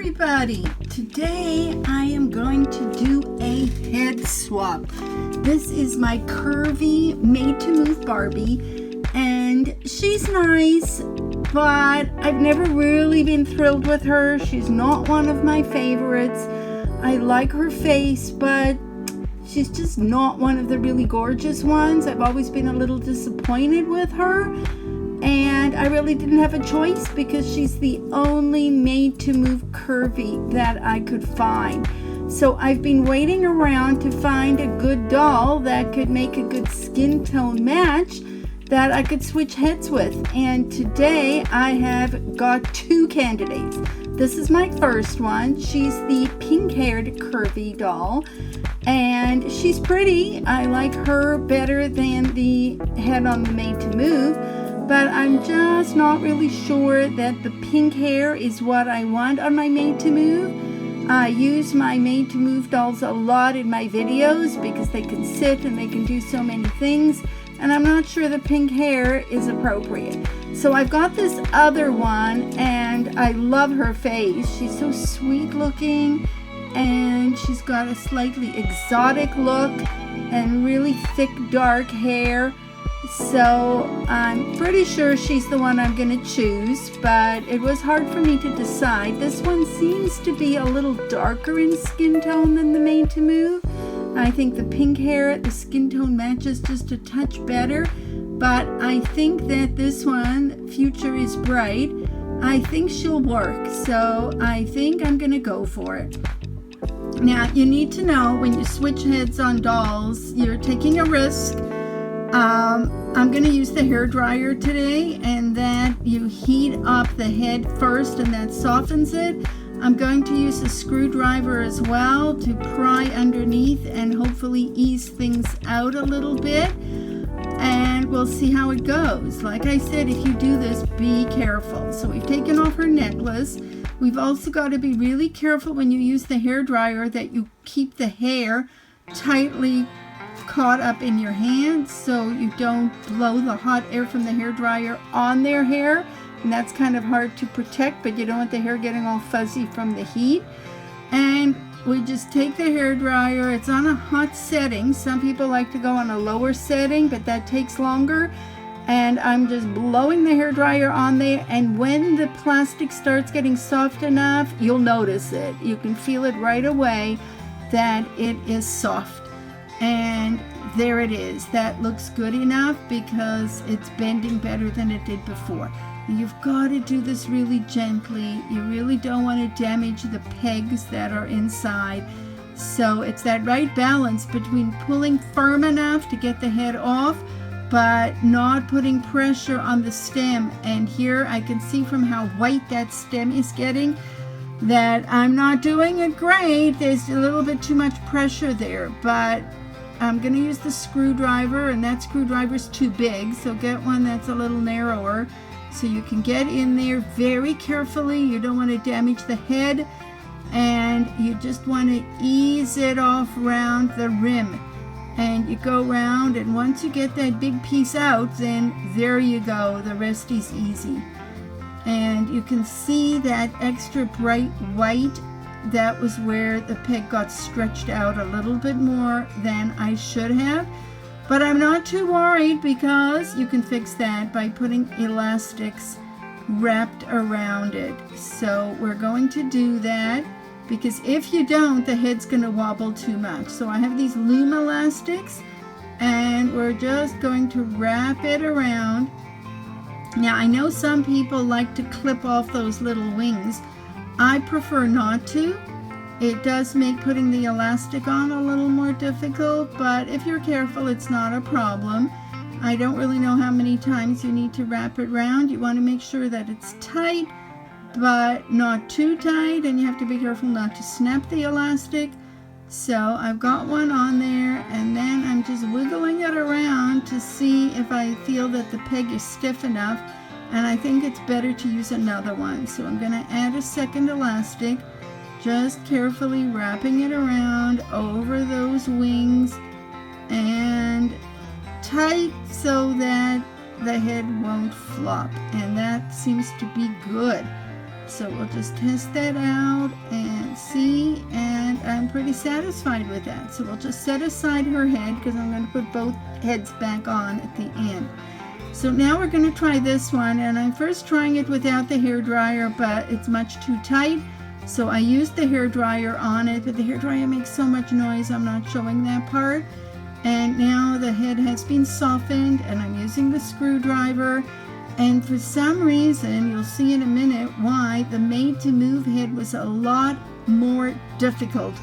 everybody! Today I am going to do a head swap. This is my curvy made to move Barbie, and she's nice, but I've never really been thrilled with her. She's not one of my favorites. I like her face, but she's just not one of the really gorgeous ones. I've always been a little disappointed with her. And I really didn't have a choice because she's the only made to move curvy that I could find. So I've been waiting around to find a good doll that could make a good skin tone match that I could switch heads with. And today I have got two candidates. This is my first one. She's the pink-haired curvy doll. And she's pretty. I like her better than the head on the made to move. But I'm just not really sure that the pink hair is what I want on my made to move. I use my made to move dolls a lot in my videos because they can sit and they can do so many things, and I'm not sure the pink hair is appropriate. So I've got this other one and I love her face. She's so sweet looking and she's got a slightly exotic look and really thick dark hair. So I'm pretty sure she's the one I'm going to choose, but it was hard for me to decide. This one seems to be a little darker in skin tone than the made to move. I think the pink hair, the skin tone matches just a touch better, but I think that this one, Future is Bright, I think she'll work. So I think I'm going to go for it. Now, you need to know when you switch heads on dolls, you're taking a risk. I'm going to use the hair dryer today, and that you heat up the head first and that softens it. I'm going to use a screwdriver as well to pry underneath and hopefully ease things out a little bit, and we'll see how it goes. Like I said, if you do this, be careful. So we've taken off her necklace. We've also got to be really careful when you use the hair dryer that you keep the hair tightly caught up in your hand so you don't blow the hot air from the hair dryer on their hair, and that's kind of hard to protect, but you don't want the hair getting all fuzzy from the heat. And we just take the hair dryer. It's on a hot setting. Some people like to go on a lower setting, but that takes longer. And I'm just blowing the hair dryer on there, and when the plastic starts getting soft enough, you'll notice it. You can feel it right away that it is soft. And there it is. That looks good enough because it's bending better than it did before. You've got to do this really gently. You really don't want to damage the pegs that are inside. So it's that right balance between pulling firm enough to get the head off, but not putting pressure on the stem. And here I can see from how white that stem is getting that I'm not doing it great. There's a little bit too much pressure there, but I'm going to use the screwdriver, and that screwdriver's too big, so get one that's a little narrower so you can get in there very carefully. You don't want to damage the head, and you just want to ease it off around the rim. And you go around, and once you get that big piece out, then there you go. The rest is easy. And you can see that extra bright white. That was where the peg got stretched out a little bit more than I should have. But I'm not too worried because you can fix that by putting elastics wrapped around it. So we're going to do that because if you don't, the head's going to wobble too much. So I have these loom elastics, and we're just going to wrap it around. Now, I know some people like to clip off those little wings. I prefer not to. It does make putting the elastic on a little more difficult, but if you're careful, it's not a problem. I don't really know how many times you need to wrap it around. You want to make sure that it's tight, but not too tight, and you have to be careful not to snap the elastic. So I've got one on there, and then I'm just wiggling it around to see if I feel that the peg is stiff enough. And I think it's better to use another one. So I'm going to add a second elastic, just carefully wrapping it around over those wings and tight so that the head won't flop. And that seems to be good. So we'll just test that out and see, and I'm pretty satisfied with that. So we'll just set aside her head because I'm going to put both heads back on at the end. So now we're going to try this one, and I'm first trying it without the hairdryer, but it's much too tight. So I used the hairdryer on it, but the hairdryer makes so much noise, I'm not showing that part. And now the head has been softened, and I'm using the screwdriver. And for some reason, you'll see in a minute why the Made to Move head was a lot more difficult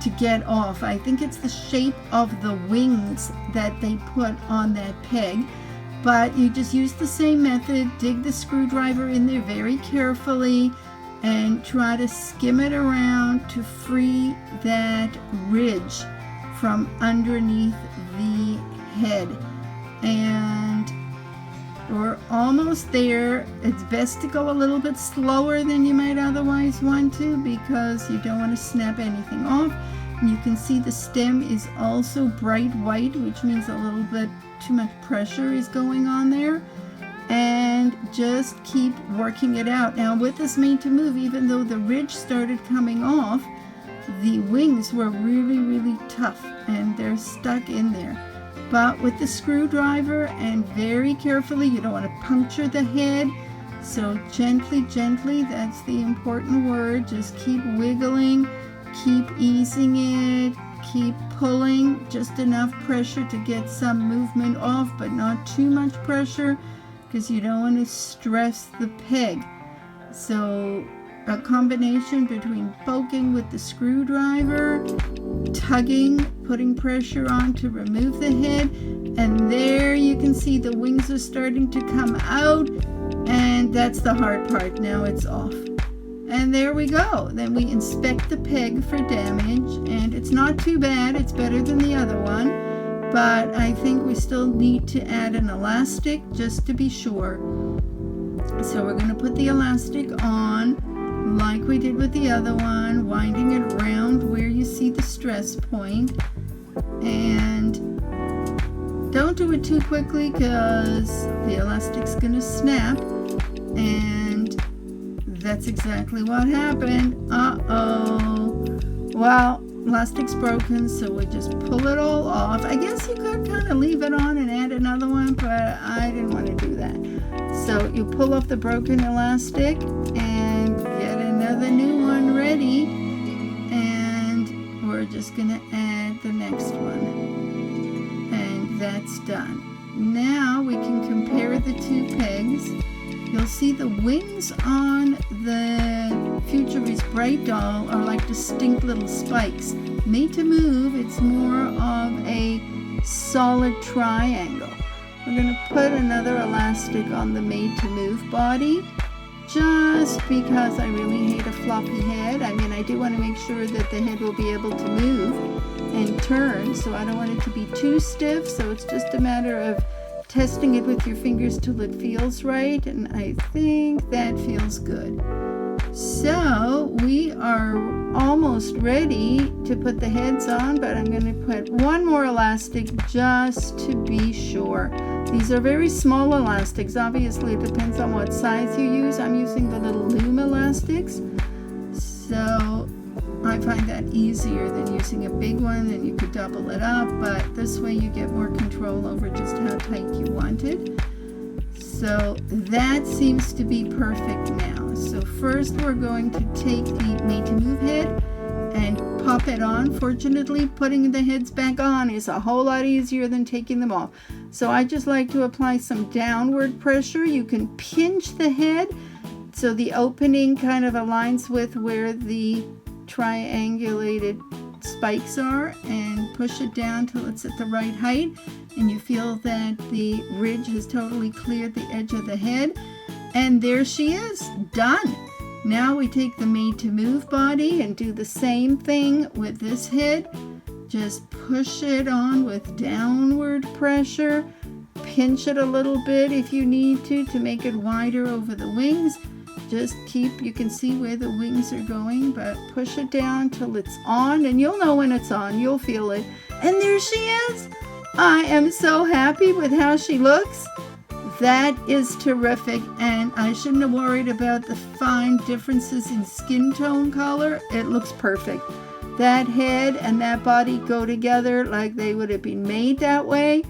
to get off. I think it's the shape of the wings that they put on that peg. But you just use the same method, dig the screwdriver in there very carefully, and try to skim it around to free that ridge from underneath the head. And we're almost there. It's best to go a little bit slower than you might otherwise want to because you don't want to snap anything off. And you can see the stem is also bright white, which means a little bit too much pressure is going on there. And just keep working it out. Now with this Made to Move, even though the ridge started coming off, the wings were really tough and they're stuck in there. But with the screwdriver and very carefully, you don't want to puncture the head. So gently, that's the important word. Just keep wiggling, keep easing it, keep pulling, just enough pressure to get some movement off, but not too much pressure because you don't want to stress the peg. So a combination between poking with the screwdriver, tugging, putting pressure on to remove the head, and there you can see the wings are starting to come out, and that's the hard part. Now it's off. And there we go. Then we inspect the peg for damage, and it's not too bad. It's better than the other one, but I think we still need to add an elastic just to be sure. So we're going to put the elastic on like we did with the other one, winding it around where you see the stress point. And don't do it too quickly because the elastic's going to snap, and that's exactly what happened. Well, elastic's broken, so we just pull it all off. I guess you could kind of leave it on and add another one, but I didn't want to do that. So you pull off the broken elastic and get another new one ready, and we're just going to add the next one, and that's done. Now we can compare the two pegs. You'll see the wings on the Futurist Bright doll are like distinct little spikes. Made to Move, it's more of a solid triangle. We're going to put another elastic on the Made to Move body just because I really hate a floppy head. I mean, I do want to make sure that the head will be able to move and turn, so I don't want it to be too stiff. So it's just a matter of testing it with your fingers till it feels right, and I think that feels good. So we are almost ready to put the heads on, but I'm going to put one more elastic just to be sure. These are very small elastics. Obviously, it depends on what size you use. I'm using the little loom elastics, so I find that easier than using a big one, and you could double it up, but this way you get more control over just how tight you want it. So that seems to be perfect now. So first we're going to take the Made to Move head and pop it on. Fortunately, putting the heads back on is a whole lot easier than taking them off. So I just like to apply some downward pressure. You can pinch the head so the opening kind of aligns with where the triangulated spikes are, and push it down till it's at the right height, and you feel that the ridge has totally cleared the edge of the head, and there she is, done. Now we take the Made to Move body and do the same thing with this head. Just push it on with downward pressure, pinch it a little bit if you need to make it wider over the wings. Just keep, you can see where the wings are going, but push it down till it's on, and you'll know when it's on, you'll feel it. And there she is. I am so happy with how she looks. That is terrific, and I shouldn't have worried about the fine differences in skin tone color. It looks perfect. That head and that body go together like they would have been made that way,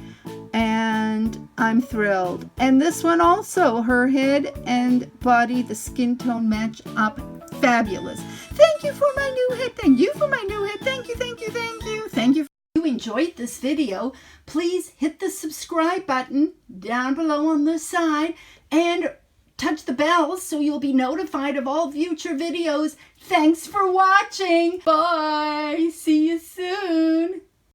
and I'm thrilled. And this one also, her head and body, the skin tone match up fabulous. Thank you for my new head. Thank you for my new head. Thank you, thank you, thank you. Thank you. If you enjoyed this video, please hit the subscribe button down below on the side and touch the bell so you'll be notified of all future videos. Thanks for watching. Bye. See you soon.